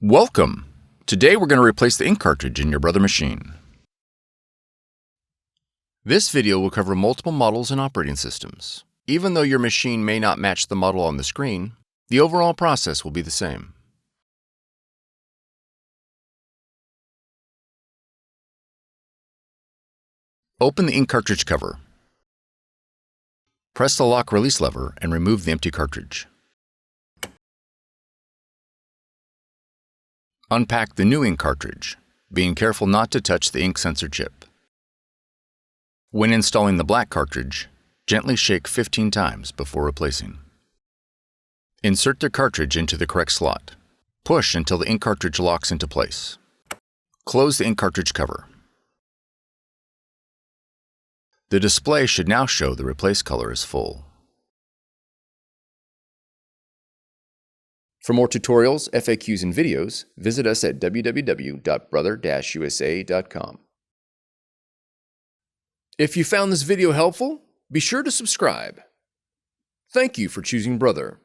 Welcome! Today we're going to replace the ink cartridge in your Brother machine. This video will cover multiple models and operating systems. Even though your machine may not match the model on the screen, the overall process will be the same. Open the ink cartridge cover. Press the lock release lever and remove the empty cartridge. Unpack the new ink cartridge, being careful not to touch the ink sensor chip. When installing the black cartridge, gently shake 15 times before replacing. Insert the cartridge into the correct slot. Push until the ink cartridge locks into place. Close the ink cartridge cover. The display should now show the replace color is full. For more tutorials, FAQs, and videos, visit us at www.brother-usa.com. If you found this video helpful, be sure to subscribe. Thank you for choosing Brother.